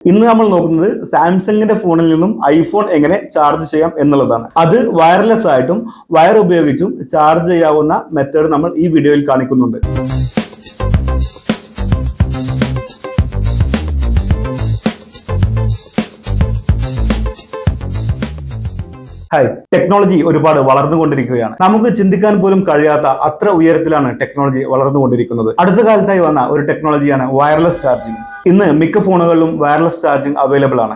ഇന്ന് നമ്മൾ നോക്കുന്നത് സാംസങ്ങിന്റെ ഫോണിൽ നിന്നും ഐഫോൺ എങ്ങനെ ചാർജ് ചെയ്യാം എന്നുള്ളതാണ്. അത് വയർലെസ് ആയിട്ടും വയർ ഉപയോഗിച്ചും ചാർജ് ചെയ്യാവുന്ന മെത്തേഡ് നമ്മൾ ഈ വീഡിയോയിൽ കാണിക്കുന്നുണ്ട്. ഹായ്, ടെക്നോളജി ഒരുപാട് വളർന്നുകൊണ്ടിരിക്കുകയാണ്. നമുക്ക് ചിന്തിക്കാൻ പോലും കഴിയാത്ത അത്ര ഉയരത്തിലാണ് ടെക്നോളജി വളർന്നുകൊണ്ടിരിക്കുന്നത്. അടുത്ത കാലത്തായി വന്ന ഒരു ടെക്നോളജിയാണ് വയർലെസ് ചാർജിംഗ്. ഇന്ന് മിക്ക ഫോണുകളിലും വയർലെസ് ചാർജിംഗ് അവൈലബിൾ ആണ്.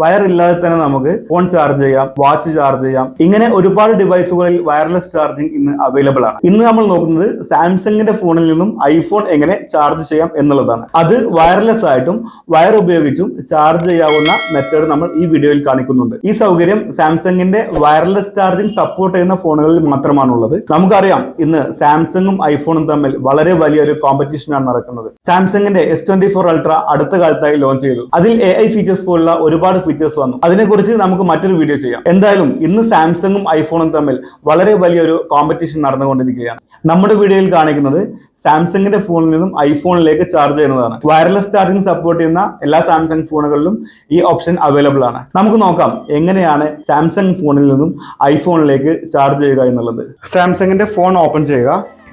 വയർ ഇല്ലാതെ തന്നെ നമുക്ക് ഫോൺ ചാർജ് ചെയ്യാം, വാച്ച് ചാർജ് ചെയ്യാം. ഇങ്ങനെ ഒരുപാട് ഡിവൈസുകളിൽ വയർലെസ് ചാർജിംഗ് ഇന്ന് അവൈലബിൾ ആണ്. ഇന്ന് നമ്മൾ നോക്കുന്നത് സാംസങ്ങിന്റെ ഫോണിൽ നിന്നും ഐഫോൺ എങ്ങനെ ചാർജ് ചെയ്യാം എന്നുള്ളതാണ്. അത് വയർലെസ് ആയിട്ടും വയർ ഉപയോഗിച്ചും ചാർജ് ചെയ്യാവുന്ന മെത്തേഡ് നമ്മൾ ഈ വീഡിയോയിൽ കാണിക്കുന്നുണ്ട്. ഈ സൗകര്യം സാംസങ്ങിന്റെ വയർലെസ് ചാർജിംഗ് സപ്പോർട്ട് ചെയ്യുന്ന ഫോണുകളിൽ മാത്രമാണുള്ളത്. നമുക്കറിയാം, ഇന്ന് സാംസങ്ങും ഐഫോണും തമ്മിൽ വളരെ വലിയൊരു കോമ്പറ്റീഷനാണ് നടക്കുന്നത്. സാംസങ്ങിന്റെ S24 Ultra അടുത്ത കാലത്തായി ലോഞ്ച് ചെയ്തു. അതിൽ AI ഫീച്ചേഴ്സ് പോലുള്ള ഒരുപാട് ഫീച്ചേഴ്സ് വന്നു. അതിനെക്കുറിച്ച് നമുക്ക് മറ്റൊരു വീഡിയോ ചെയ്യാം. എന്തായാലും ഇന്ന് സാംസങ്ങും ഐഫോണും തമ്മിൽ വളരെ വലിയൊരു കോമ്പറ്റീഷൻ നടന്നുകൊണ്ടിരിക്കുകയാണ്. നമ്മുടെ വീഡിയോയിൽ കാണിക്കുന്നത് സാംസങ്ങിന്റെ ഫോണിൽ നിന്നും ഐഫോണിലേക്ക് ചാർജ് ചെയ്യുന്നതാണ്. വയർലെസ് ചാർജിംഗ് സപ്പോർട്ട് ചെയ്യുന്ന എല്ലാ സാംസങ് ഫോണുകളിലും ഈ ഓപ്ഷൻ അവൈലബിൾ ആണ്. നമുക്ക് നോക്കാം എങ്ങനെയാണ് സാംസങ് ഫോണിൽ നിന്നും ഐഫോണിലേക്ക് ചാർജ് ചെയ്യുക എന്നുള്ളത്. സാംസങ്ങിന്റെ ഫോൺ ഓപ്പൺ ചെയ്യുക.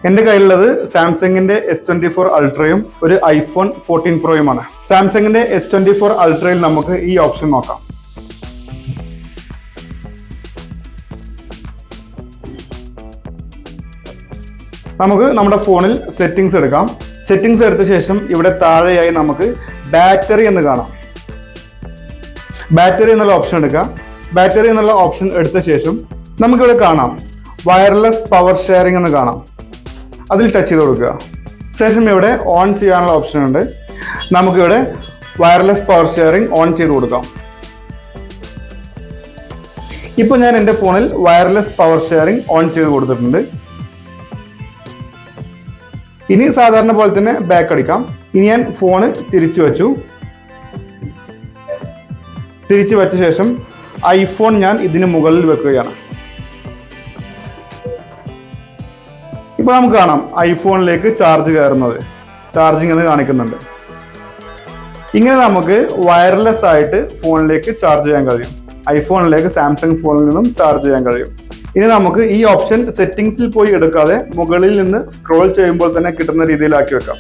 എന്റെ കയ്യിലുള്ളത് സാംസങ്ങിന്റെ S24 Ultrയും ഒരു iPhone 14 Proയുമാണ്. സാംസങ്ങിന്റെ S24 Ultrയിൽ നമുക്ക് ഈ ഓപ്ഷൻ നോക്കാം. നമുക്ക് നമ്മുടെ ഫോണിൽ സെറ്റിംഗ്സ് എടുക്കാം. സെറ്റിംഗ്സ് എടുത്ത ശേഷം ഇവിടെ താഴെയായി നമുക്ക് ബാറ്ററി എന്ന് കാണാം. ബാറ്ററി എന്നുള്ള ഓപ്ഷൻ എടുക്കുക. ബാറ്ററി എന്നുള്ള ഓപ്ഷൻ എടുത്ത ശേഷം നമുക്കിവിടെ കാണാം വയർലെസ് പവർ ഷെയറിംഗ് എന്ന് കാണാം. അതിൽ ടച്ച് ചെയ്ത് കൊടുക്കുക. ശേഷം ഇവിടെ ഓൺ ചെയ്യാനുള്ള ഓപ്ഷൻ ഉണ്ട്. നമുക്കിവിടെ വയർലെസ് പവർ ഷെയറിംഗ് ഓൺ ചെയ്ത് കൊടുക്കാം. ഇപ്പോൾ ഞാൻ എൻ്റെ ഫോണിൽ വയർലെസ് പവർ ഷെയറിംഗ് ഓൺ ചെയ്ത് കൊടുത്തിട്ടുണ്ട്. ഇനി സാധാരണ പോലെ തന്നെ ബാക്ക് അടിക്കാം. ഇനി ഞാൻ ഫോണ് തിരിച്ചു വെച്ചു. തിരിച്ചു വെച്ച ശേഷം ഐഫോൺ ഞാൻ ഇതിന് മുകളിൽ വെക്കുകയാണ്. ഇപ്പോൾ നമുക്ക് കാണാം ഐഫോണിലേക്ക് ചാർജ് കയറുന്നത്, ചാർജിങ് എന്ന് കാണിക്കുന്നുണ്ട്. ഇങ്ങനെ നമുക്ക് വയർലെസ് ആയിട്ട് ഫോണിലേക്ക് ചാർജ് ചെയ്യാൻ കഴിയും. ഐഫോണിലേക്ക് സാംസങ് ഫോണിൽ നിന്നും ചാർജ് ചെയ്യാൻ കഴിയും. ഇനി നമുക്ക് ഈ ഓപ്ഷൻ സെറ്റിംഗ്സിൽ പോയി എടുക്കാതെ മുകളിൽ നിന്ന് സ്ക്രോൾ ചെയ്യുമ്പോൾ തന്നെ കിട്ടുന്ന രീതിയിലാക്കി വെക്കാം.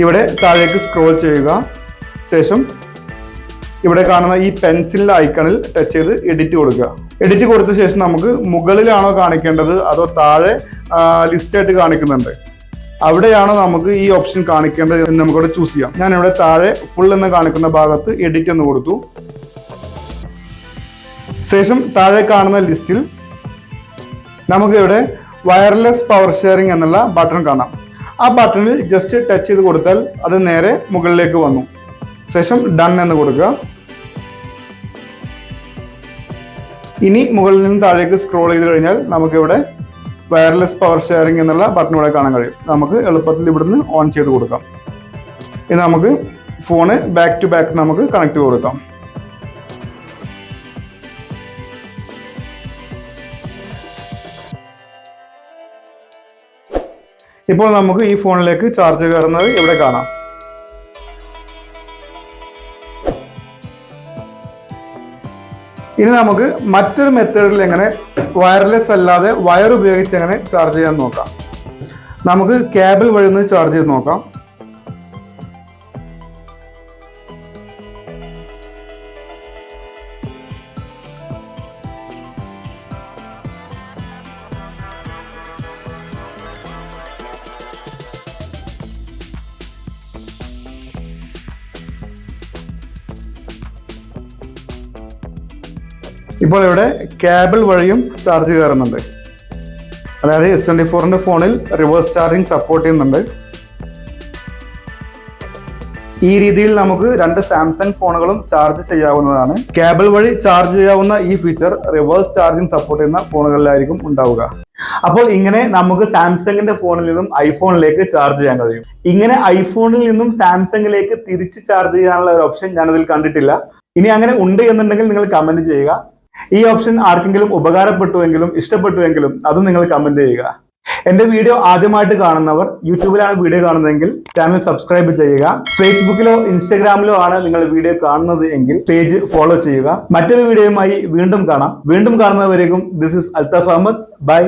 ഇവിടെ താഴേക്ക് സ്ക്രോൾ ചെയ്യുക. ശേഷം ഇവിടെ കാണുന്ന ഈ പെൻസിലിന്റെ ഐക്കണിൽ ടച്ച് ചെയ്ത് എഡിറ്റ് കൊടുക്കുക. എഡിറ്റ് കൊടുത്ത ശേഷം നമുക്ക് മുകളിലാണോ കാണിക്കേണ്ടത് അതോ താഴെ ലിസ്റ്റ് ആയിട്ട് കാണിക്കുന്നുണ്ട് അവിടെയാണോ നമുക്ക് ഈ ഓപ്ഷൻ കാണിക്കേണ്ടത് എന്ന് നമുക്കിവിടെ ചൂസ് ചെയ്യാം. ഞാൻ ഇവിടെ താഴെ ഫുൾ എന്ന് കാണിക്കുന്ന ഭാഗത്ത് എഡിറ്റ് എന്ന് കൊടുത്തു. ശേഷം താഴെ കാണുന്ന ലിസ്റ്റിൽ നമുക്ക് ഇവിടെ വയർലെസ് പവർ ഷെയറിംഗ് എന്നുള്ള ബട്ടൺ കാണാം. ആ ബട്ടണിൽ ജസ്റ്റ് ടച്ച് ചെയ്ത് കൊടുത്താൽ അത് നേരെ മുകളിലേക്ക് വന്നു. ശേഷം ഡൺ എന്ന് കൊടുക്കുക. ഇനി മുകളിൽ നിന്ന് താഴേക്ക് സ്ക്രോൾ ചെയ്ത് കഴിഞ്ഞാൽ നമുക്കിവിടെ വയർലെസ് പവർ ഷെയറിംഗ് എന്നുള്ള ബട്ടൺ ഇവിടെ കാണാൻ കഴിയും. നമുക്ക് എളുപ്പത്തിൽ ഇവിടുന്ന് ഓൺ ചെയ്ത് കൊടുക്കാം. ഇനി നമുക്ക് ഫോണ് ബാക്ക് ടു ബാക്ക് നമുക്ക് കണക്ട് കൊടുക്കാം. ഇപ്പോൾ നമുക്ക് ഈ ഫോണിലേക്ക് ചാർജ് കയറുന്നത് ഇവിടെ കാണാം. ഇനി നമുക്ക് മറ്റൊരു മെത്തേഡിൽ എങ്ങനെ വയർലെസ് അല്ലാതെ വയർ ഉപയോഗിച്ച് എങ്ങനെ ചാർജ് ചെയ്യാൻ നോക്കാം. നമുക്ക് കേബിൾ വഴി നിന്ന് ചാർജ് ചെയ്ത് നോക്കാം. ഇപ്പോൾ ഇവിടെ കേബിൾ വഴിയും ചാർജ് കയറുന്നുണ്ട്. അതായത് S24 ഫോണിൽ റിവേഴ്സ് ചാർജിങ് സപ്പോർട്ട് ചെയ്യുന്നുണ്ട്. ഈ രീതിയിൽ നമുക്ക് രണ്ട് സാംസങ് ഫോണുകളും ചാർജ് ചെയ്യാവുന്നതാണ്. കേബിൾ വഴി ചാർജ് ചെയ്യാവുന്ന ഈ ഫീച്ചർ റിവേഴ്സ് ചാർജിങ് സപ്പോർട്ട് ചെയ്യുന്ന ഫോണുകളിലായിരിക്കും ഉണ്ടാവുക. അപ്പോൾ ഇങ്ങനെ നമുക്ക് സാംസങ്ങിന്റെ ഫോണിൽ നിന്നും ഐഫോണിലേക്ക് ചാർജ് ചെയ്യാൻ കഴിയും. ഇങ്ങനെ ഐഫോണിൽ നിന്നും സാംസങ്ങിലേക്ക് തിരിച്ച് ചാർജ് ചെയ്യാനുള്ള ഒരു ഓപ്ഷൻ ഞാനതിൽ കണ്ടിട്ടില്ല. ഇനി അങ്ങനെ ഉണ്ട് എന്നുണ്ടെങ്കിൽ നിങ്ങൾ കമന്റ് ചെയ്യുക. ഈ ഓപ്ഷൻ ആർക്കെങ്കിലും ഉപകാരപ്പെട്ടുവെങ്കിലും ഇഷ്ടപ്പെട്ടുവെങ്കിലും അതും നിങ്ങൾ കമന്റ് ചെയ്യുക. എന്റെ വീഡിയോ ആദ്യമായിട്ട് കാണുന്നവർ യൂട്യൂബിലാണ് വീഡിയോ കാണുന്നതെങ്കിൽ ചാനൽ സബ്സ്ക്രൈബ് ചെയ്യുക. ഫേസ്ബുക്കിലോ ഇൻസ്റ്റഗ്രാമിലോ ആണ് നിങ്ങൾ വീഡിയോ കാണുന്നത് എങ്കിൽ പേജ് ഫോളോ ചെയ്യുക. മറ്റൊരു വീഡിയോയുമായി വീണ്ടും കാണാം. വീണ്ടും കാണുന്നവരേക്കും this is Althaf Ahmed. By.